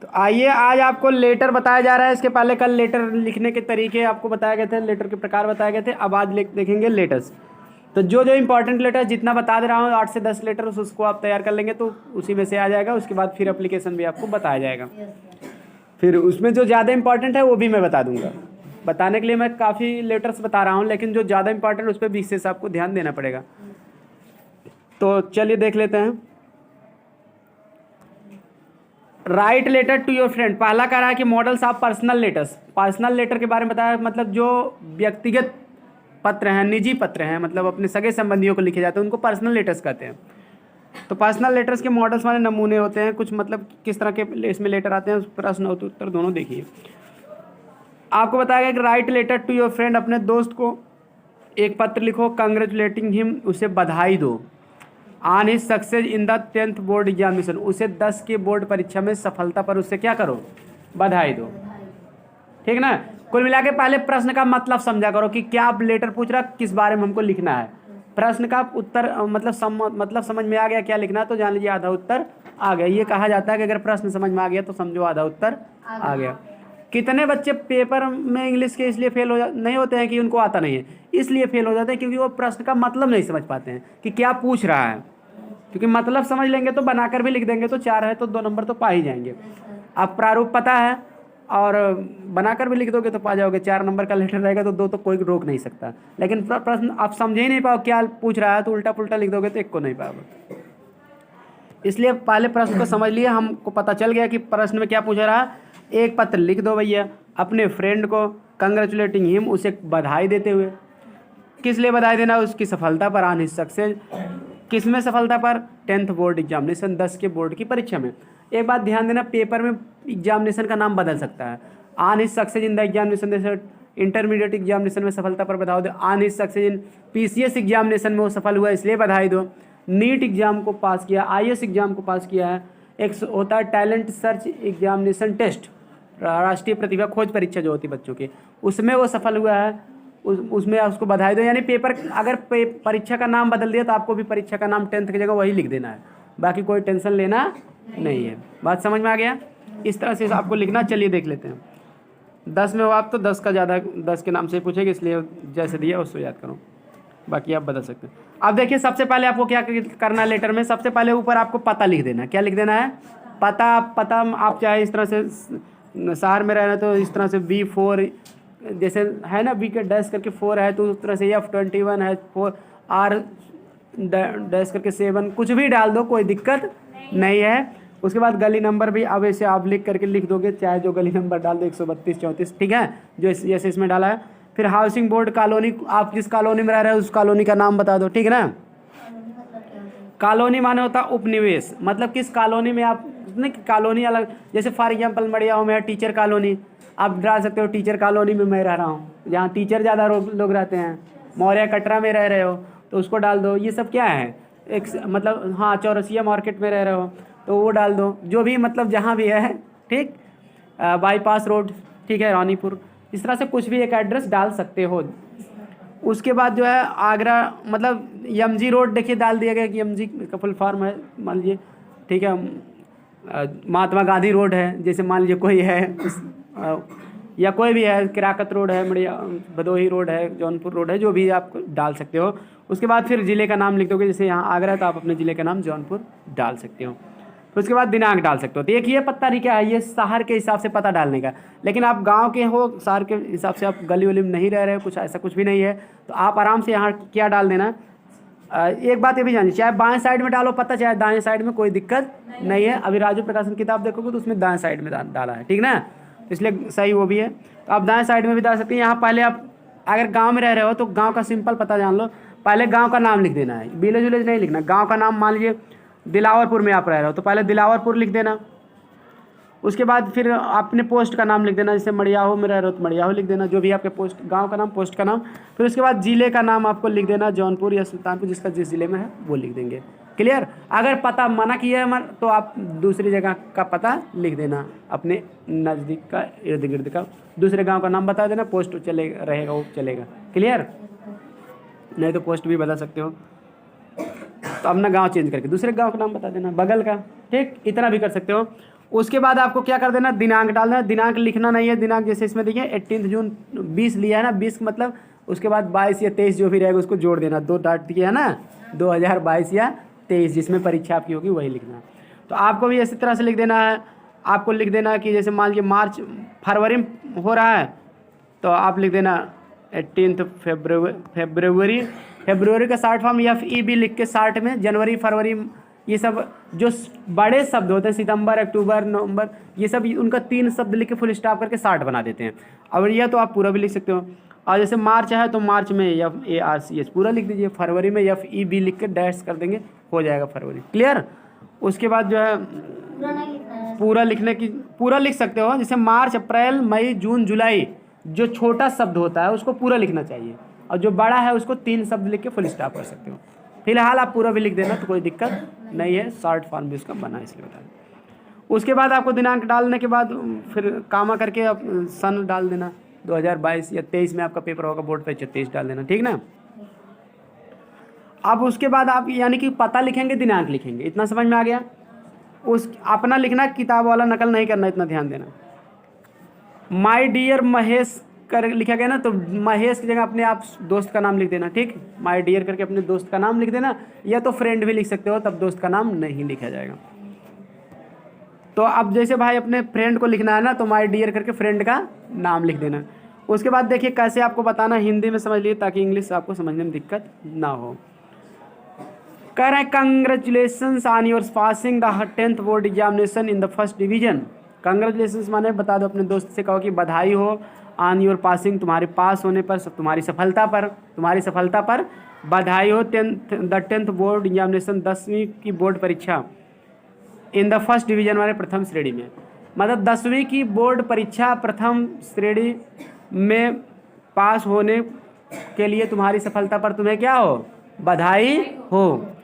तो आइए आज आपको लेटर बताया जा रहा है। इसके पहले कल लेटर लिखने के तरीके आपको बताए गए थे, लेटर के प्रकार बताए गए थे। अब आज देखेंगे लेटर्स। तो जो जो इंपॉर्टेंट लेटर जितना बता दे रहा हूँ 8 से 10 लेटर उसको आप तैयार कर लेंगे तो उसी में से आ जाएगा। उसके बाद फिर एप्लीकेशन भी आपको बताया जाएगा। फिर उसमें जो ज़्यादा इंपॉर्टेंट है वो भी मैं बता दूंगा। बताने के लिए मैं काफ़ी लेटर्स बता रहा हूँ, लेकिन जो ज़्यादा इंपॉर्टेंट उस पर विशेष आपको ध्यान देना पड़ेगा। तो चलिए देख लेते हैं। Write letter to your friend, पहला कह रहा है कि models of personal letters. Personal letter के बारे में बताया, मतलब जो व्यक्तिगत पत्र हैं, निजी पत्र हैं, मतलब अपने सगे संबंधियों को लिखे जाते हैं उनको पर्सनल लेटर्स कहते हैं। तो पर्सनल लेटर्स के मॉडल्स वाले नमूने होते हैं कुछ, मतलब किस तरह के इसमें लेटर आते हैं, प्रश्न उत्तर दोनों देखिए। आपको बताया गया कि write letter to your friend, अपने दोस्त को एक पत्र लिखो, कंग्रेचुलेटिंग हिम, उसे बधाई दो, on his success in the 10th board examination, उसे 10 के बोर्ड परीक्षा में सफलता पर उससे क्या करो, बधाई दो। ठीक ना। कुल मिला के पहले प्रश्न का मतलब समझा करो कि क्या लेटर पूछ रहा, किस बारे में हमको लिखना है। प्रश्न का उत्तर मतलब समझ में आ गया क्या लिखना है तो जान लीजिए आधा उत्तर आ गया। ये कहा जाता है कि अगर प्रश्न समझ में आ गया तो समझो आधा उत्तर आ गया। कितने बच्चे पेपर में इंग्लिश के इसलिए फेल नहीं होते हैं कि उनको आता नहीं है, इसलिए फेल हो जाते हैं क्योंकि वो प्रश्न का मतलब नहीं समझ पाते हैं कि क्या पूछ रहा है। क्योंकि मतलब समझ लेंगे तो बनाकर भी लिख देंगे तो 4 है तो 2 नंबर तो पा ही जाएंगे। अब प्रारूप पता है और बनाकर भी लिख दोगे तो पा जाओगे। 4 नंबर का लेटर रहेगा तो 2 तो कोई रोक नहीं सकता। लेकिन प्रश्न आप समझे ही नहीं पाओ क्या पूछ रहा है तो उल्टा पुल्टा लिख दोगे तो एक को नहीं पाओगे। इसलिए पहले प्रश्न को समझ लिए, हमको पता चल गया कि प्रश्न में क्या पूछ रहा है। एक पत्र लिख दो भैया अपने फ्रेंड को, कंग्रेचुलेटिंग हिम, उसे बधाई देते हुए। किस लिए बधाई देना, उसकी सफलता पर, ऑन हिज सक्सेस, किस में सफलता पर, 10th बोर्ड एग्जामिनेशन, 10 के बोर्ड की परीक्षा में। एक बात ध्यान देना, पेपर में एग्जामिनेशन का नाम बदल सकता है। On his success in the examination, जैसे इंटरमीडिएट एग्जामिनेशन में सफलता पर बधाई दो, on his success in PCS examination में वो सफल हुआ इसलिए बधाई दो। नीट एग्जाम को पास किया, IAS एग्जाम को पास किया है। एक होता है टैलेंट सर्च एग्जामिनेशन टेस्ट, राष्ट्रीय प्रतिभा खोज परीक्षा जो होती है बच्चों की, उसमें वो सफल हुआ है, उसमें उसको बधाई दो। यानी पेपर अगर परीक्षा का नाम बदल दिया तो आपको भी परीक्षा का नाम 10th की जगह वही लिख देना है, बाकी कोई टेंशन लेना नहीं है। बात समझ में आ गया। इस तरह से आपको लिखना। चलिए देख लेते हैं। 10 में हो आप तो 10 का ज़्यादा, 10 के नाम से पूछेंगे इसलिए जैसे दिया उसको याद करो, बाकी आप बदल सकते हैं। अब देखिए सबसे पहले आपको क्या करना है लेटर में, सबसे पहले ऊपर आपको पता लिख देना है। क्या लिख देना है, पता। आप चाहे इस तरह से शहर में रह रहे तो इस तरह से B4 जैसे है ना, B के डैश करके 4 है तो उस तरह से F21 है 4, R डैश करके 7, कुछ भी डाल दो कोई दिक्कत नहीं है। उसके बाद गली नंबर भी अब ऐसे आप लिख करके लिख दोगे, चाहे जो गली नंबर डाल दो 132 34, ठीक है, जो जैसे इसमें डाला है। फिर हाउसिंग बोर्ड कॉलोनी, आप जिस कॉलोनी में रह रहे हो उस कॉलोनी का नाम बता दो, ठीक है ना। कॉलोनी माने होता उपनिवेश, मतलब किस कॉलोनी में आप, नहीं कॉलोनी अलग, जैसे फॉर एग्जाम्पल मड़ियाओं में है टीचर कॉलोनी, आप डाल सकते हो टीचर कॉलोनी में मैं रह रहा हूँ, जहाँ टीचर ज़्यादा लोग रहते हैं। मौर्या कटरा में रह रहे हो तो उसको डाल दो। ये सब क्या है, एक मतलब हाँ चौरसिया मार्केट में रह रहे हो तो वो डाल दो, जो भी मतलब जहाँ भी है, ठीक। बाईपास रोड, ठीक है, रानीपुर, इस तरह से कुछ भी एक एड्रेस डाल सकते हो। उसके बाद जो है आगरा, मतलब MG रोड देखिए डाल दिया गया कि MG का फुल फॉर्म है मान लीजिए, ठीक है। महात्मा गांधी रोड है, जैसे मान लीजिए कोई है या कोई भी है, किराकत रोड है, मड़िया भदोही रोड है, जौनपुर रोड है, जो भी आप डाल सकते हो। उसके बाद फिर ज़िले का नाम लिख दोगे, जैसे यहाँ आगरा है तो आप अपने ज़िले का नाम जौनपुर डाल सकते हो। फिर उसके बाद दिनांक डाल सकते हो। तो एक ये पता तरीका है, ये शहर के हिसाब से पता डालने का। लेकिन आप गांव के हो, शहर के हिसाब से आप गली वली में नहीं रह रहे हो, कुछ ऐसा कुछ भी नहीं है, तो आप आराम से यहाँ क्या डाल देना। एक बात ये भी जानिए, चाहे बाएं साइड में डालो पता, चाहे दाएं साइड में, कोई दिक्कत नहीं है। अभी राजू प्रकाशन किताब देखोगे तो उसमें दाएं साइड में डाला है, ठीक ना, तो इसलिए सही वो भी है। तो आप दाएं साइड में भी डाल सकते हैं। यहाँ पहले आप अगर गाँव में रह रहे हो तो गाँव का सिंपल पता जान लो, पहले गाँव का नाम लिख देना है, विलेज विलेज नहीं लिखना। गाँव का नाम मान लीजिए दिलावरपुर में आप रह रहे हो तो पहले दिलावरपुर लिख देना। उसके बाद फिर अपने पोस्ट का नाम लिख देना, जैसे मड़ियाहो में रह रहे हो तो मड़ियाहो लिख देना, जो भी आपके पोस्ट गांव का नाम, पोस्ट का नाम। फिर उसके बाद ज़िले का नाम आपको लिख देना, जौनपुर या सुल्तानपुर, जिसका जिस ज़िले में है वो लिख देंगे। क्लियर। अगर पता मना किया है तो आप दूसरी जगह का पता लिख देना, अपने नज़दीक का, इर्द गिर्द का, दूसरे गाँव का नाम बता देना, पोस्ट चलेगा रहेगा वो चलेगा। क्लियर। नहीं तो पोस्ट भी बता सकते हो, तो अपना गांव चेंज करके दूसरे गांव का नाम बता देना, बगल का, ठीक, इतना भी कर सकते हो। उसके बाद आपको क्या कर देना, दिनांक डालना है। दिनांक लिखना नहीं है, दिनांक जैसे इसमें देखिए 18 जून 20 लिया है ना, 20 मतलब उसके बाद 22 या 23 जो भी रहेगा उसको जोड़ देना, 2 डाट दिया है ना, 2022 या 23 जिसमें परीक्षा आपकी होगी वही लिखना है। तो आपको भी इसी तरह से लिख देना है। आपको लिख देना है कि जैसे मान लीजिए मार्च फरवरी में हो रहा है तो आप लिख देना 18 फरवरी का शॉर्ट फॉर्म FEB लिख के 60 में, जनवरी फरवरी ये सब जो बड़े शब्द होते हैं, सितंबर अक्टूबर नवंबर, ये सब उनका 3 शब्द लिख के फुल स्टॉप करके 60 बना देते हैं। और यह तो आप पूरा भी लिख सकते हो। और जैसे मार्च है तो मार्च में FARCH पूरा लिख दीजिए, फरवरी में FEB लिख के डैश कर देंगे, हो जाएगा फरवरी। क्लियर। उसके बाद जो है पूरा लिख सकते हो। जैसे मार्च अप्रैल मई जून जुलाई, जो छोटा शब्द होता है उसको पूरा लिखना चाहिए, और जो बड़ा है उसको 3 शब्द लिख के फुल स्टॉप कर सकते हो। फिलहाल आप पूरा भी लिख देना तो कोई दिक्कत नहीं है, शॉर्ट फॉर्म भी उसका बना इसलिए बता दें। उसके बाद आपको दिनांक डालने के बाद फिर कामा करके आप सन डाल देना, 2022 या 23 में आपका पेपर होगा बोर्ड पे, 23 डाल देना, ठीक ना। अब उसके बाद आप यानी कि पता लिखेंगे, दिनांक लिखेंगे, इतना समझ में आ गया। उस अपना लिखना, किताब वाला नकल नहीं करना, इतना ध्यान देना। माय डियर महेश कर लिखा गया ना, तो महेश की जगह अपने आप दोस्त का नाम लिख देना, ठीक। माय डियर करके अपने दोस्त का नाम लिख देना, या तो फ्रेंड भी लिख सकते हो, तब दोस्त का नाम नहीं लिखा जाएगा। तो अब जैसे भाई अपने फ्रेंड को लिखना है ना, तो माय डियर करके फ्रेंड का नाम लिख देना। उसके बाद देखिए कैसे आपको बताना, हिंदी में समझ लिए ताकि इंग्लिश आपको समझने में दिक्कत ना हो। कह रहे हैं congratulations on your passing the 10th board examination in the first division. Congratulations माने बता दो अपने दोस्त से, कहो कि बधाई हो ऑन योर पासिंग, तुम्हारे पास होने पर, तुम्हारी सफलता पर बधाई हो। 10th बोर्ड एग्जामिनेशन, 10वीं की बोर्ड परीक्षा इन द फर्स्ट डिवीजन माने प्रथम श्रेणी में, मतलब 10वीं की बोर्ड परीक्षा प्रथम श्रेणी में पास होने के लिए तुम्हारी सफलता पर तुम्हें क्या हो, बधाई हो।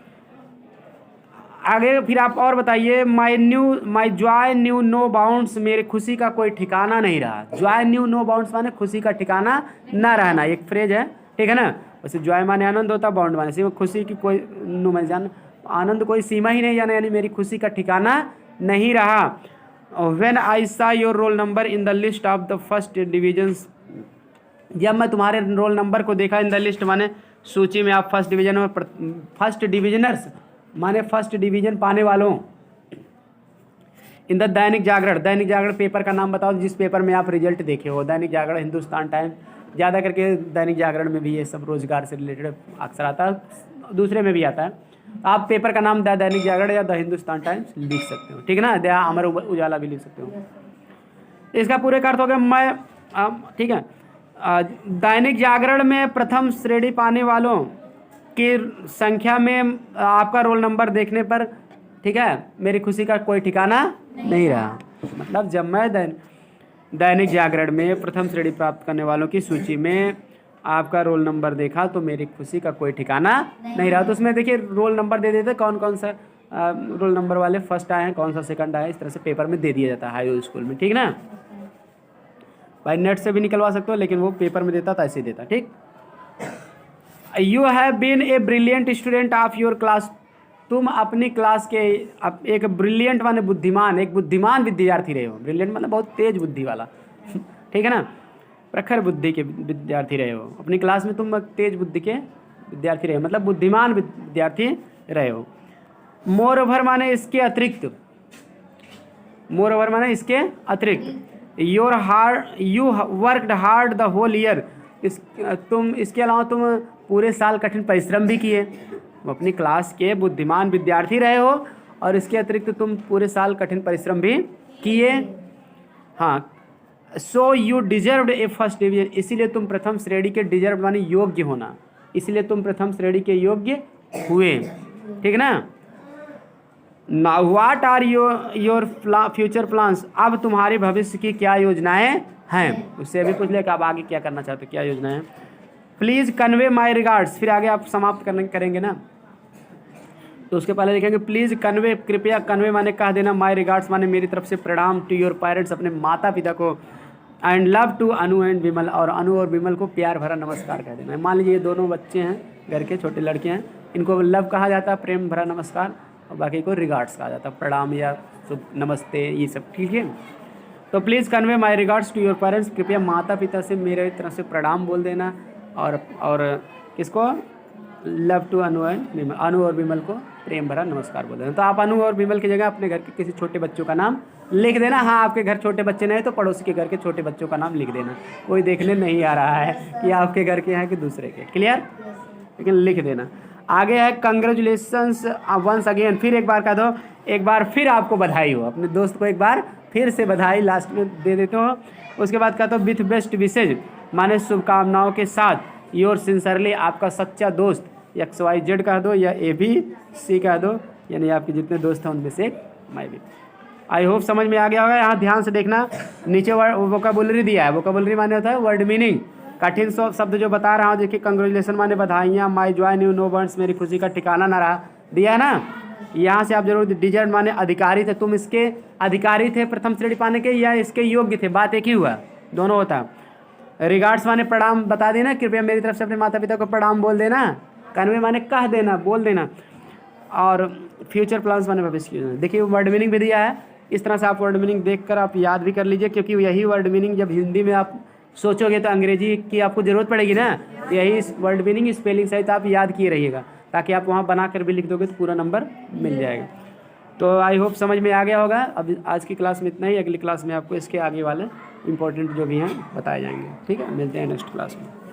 आगे फिर आप और बताइए, my joy knew no bounds, मेरे खुशी का कोई ठिकाना नहीं रहा। जॉय न्यू नो बाउंड्स माने खुशी का ठिकाना ना रहना, एक फ्रेज है, ठीक है ना। वैसे जॉय माने आनंद होता, बाउंड माने सीमा, खुशी की कोई नो मैं जान, आनंद कोई सीमा ही नहीं जाना, यानी मेरी खुशी का ठिकाना नहीं रहा। व्हेन आई सा your roll number in the list of the first divisions, जब मैं तुम्हारे रोल नंबर को देखा, इन द लिस्ट माने सूची में, आप फर्स्ट डिवीजन में, फर्स्ट डिविजनर्स माने फर्स्ट डिवीजन पाने वालों। In the Dainik Jagran paper का नाम बताओ जिस पेपर में आप रिजल्ट देखे हो। दैनिक जागरण, हिंदुस्तान टाइम्स, ज़्यादा करके दैनिक जागरण में भी ये सब रोजगार से रिलेटेड अक्सर आता है, दूसरे में भी आता है। आप पेपर का नाम दैनिक जागरण या द हिंदुस्तान टाइम्स लिख सकते हो, ठीक है ना। दया अमर उजाला भी लिख सकते हो। इसका पूरे का अर्थ हो गया मैं, ठीक है, दैनिक जागरण में प्रथम श्रेणी पाने वालों की संख्या में आपका रोल नंबर देखने पर, ठीक है, मेरी खुशी का कोई ठिकाना नहीं रहा। मतलब जब मैं दैनिक जागरण में प्रथम श्रेणी प्राप्त करने वालों की सूची में आपका रोल नंबर देखा तो मेरी खुशी का कोई ठिकाना नहीं रहा। तो उसमें देखिए रोल नंबर दे देते, कौन कौन सा रोल नंबर वाले फर्स्ट आए हैं, कौन सा सेकंड आया, इस तरह से पेपर में दे दिया जाता है हाई स्कूल में, ठीक ना। भाई नेट से भी निकलवा सकते हो, लेकिन वो पेपर में देता था ऐसे देता, ठीक। You have been a brilliant student of your class, तुम अपनी क्लास के एक ब्रिलियंट माने बुद्धिमान, एक बुद्धिमान विद्यार्थी रहे हो। ब्रिलियंट मतलब बहुत तेज बुद्धि वाला, ठीक है ना, प्रखर बुद्धि के विद्यार्थी रहे हो। अपनी क्लास में तुम तेज बुद्धि के विद्यार्थी रहे हो, मतलब बुद्धिमान विद्यार्थी रहे हो। मोर ओवर माने इसके अतिरिक्त, मोर ओवर माने इसके अतिरिक्त। You worked hard the whole year, इसके अलावा तुम पूरे साल कठिन परिश्रम भी किए। अपनी क्लास के बुद्धिमान विद्यार्थी रहे हो और इसके अतिरिक्त तुम पूरे साल कठिन परिश्रम भी किए। हाँ, so you deserved A first division, इसीलिए तुम प्रथम श्रेणी के, डिजर्व माने योग्य होना, इसलिए तुम प्रथम श्रेणी के योग्य हुए, ठीक ना। Now what are your future plans, अब तुम्हारे भविष्य की क्या योजनाएं हैं। उससे अभी पूछ लिया कि आप आगे क्या करना चाहते हो, क्या योजनाएं हैं। प्लीज़ कन्वे माई रिगार्ड्स, फिर आगे आप समाप्त करेंगे ना, तो उसके पहले लिखेंगे प्लीज़ कन्वे, कृपया, कन्वे माने कह देना, माई रिगार्ड्स माने मेरी तरफ से प्रणाम, टू योर पेरेंट्स, अपने माता पिता को, and love to Anu and Vimal, और अनु और विमल को प्यार भरा नमस्कार कह देना। मान लीजिए ये दोनों बच्चे हैं, घर के छोटे लड़के हैं, इनको लव कहा जाता है, प्रेम भरा नमस्कार, और बाकी को रिगार्ड्स कहा जाता है, प्रणाम या शुभ नमस्ते, ये सब, ठीक है। तो please convey my regards to your parents, कृपया माता पिता से मेरे तरफ से प्रणाम बोल देना। और किसको, लव टू अनु एंड विमल, अनु और विमल को प्रेम भरा नमस्कार बोल देना। तो आप अनु और विमल की जगह अपने घर के किसी छोटे बच्चों का नाम लिख देना। हाँ, आपके घर छोटे बच्चे नहीं तो पड़ोसी के घर के छोटे बच्चों का नाम लिख देना। कोई देखने नहीं आ रहा है कि आपके घर के हैं कि दूसरे के, क्लियर, लेकिन लिख देना। आगे है कंग्रेचुलेसन्स वंस अगेन, फिर एक बार कह दो, एक बार फिर आपको बधाई हो। अपने दोस्त को एक बार फिर से बधाई लास्ट में दे देते हो। उसके बाद कहते हो विथ बेस्ट विशेज, माने शुभकामनाओं के साथ, योर सिंसरली, आपका सच्चा दोस्त, XYZ कह दो या ABC कह दो, यानी आपके जितने दोस्त हैं उनमें से एक मैं भी। आई होप समझ में आ गया होगा। यहाँ ध्यान से देखना, नीचे वोकाबुलरी दिया है। वोकाबुलरी माने होता है वर्ड मीनिंग, कठिन शब्द जो बता रहा हूँ, देखिए कंग्रेचुलेसन माने बधाइयाँ, my joy knew no birds, मेरी खुशी का ठिकाना ना रहा, दिया है ना। यहाँ से आप जरूर, डिजर्ट माने अधिकारी थे, तुम इसके अधिकारी थे प्रथम श्रेणी पाने के या इसके योग्य थे, बात एक ही हुआ, दोनों होता। रिगार्ड्स माने प्रणाम बता देना, कृपया मेरी तरफ से अपने माता पिता को प्रणाम बोल देना। कन्वे माने कह देना, बोल देना। और फ्यूचर प्लान्स माने भविष्य की योजना। देखिए वर्ड मीनिंग भी दिया है, इस तरह से आप वर्ड मीनिंग देखकर आप याद भी कर लीजिए, क्योंकि यही वर्ड मीनिंग जब हिंदी में आप सोचोगे तो अंग्रेजी की आपको ज़रूरत पड़ेगी ना। यही वर्ड मीनिंग स्पेलिंग सहित आप याद किए रहिएगा, ताकि आप वहाँ बना कर भी लिख दोगे तो पूरा नंबर मिल जाएगा। तो आई होप समझ में आ गया होगा। अब आज की क्लास में इतना ही, अगली क्लास में आपको इसके आगे वाले इंपॉर्टेंट जो भी हैं बताए जाएंगे, ठीक है। मिलते हैं नेक्स्ट क्लास में।